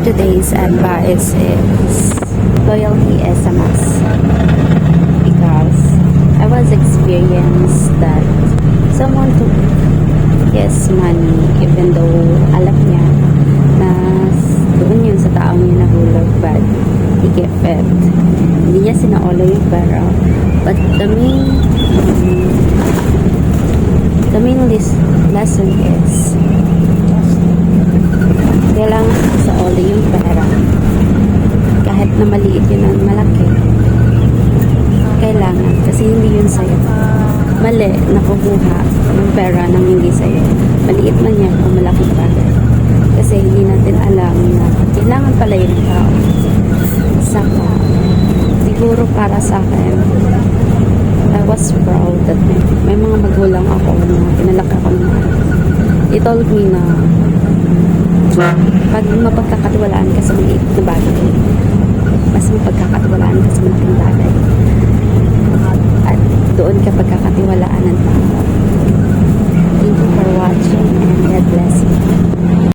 today's advice is loyalty is a must, because I was experienced that someone took his money even though alam niya na doon yun sa taong niya nahulog, but he kept it. Hindi niya sinaolo yung pera, but the main lesson is kailangan sa olo yung pera, kahit na maliit yun ang malaki, kailangan, kasi hindi yun sa'yo. Mali na kukuha yung pera ng hindi sa'yo, maliit man yan o malaking bagay, kasi hindi natin alam na kailangan pala yung tao. Saka siguro para sa akin, I was proud that may mga magulang ako na pinalaki ako na they told me na pag mapagkakatiwalaan ka sa maliit na bagay, mas mapagkakatiwalaan ka sa malaking bagay. At doon ka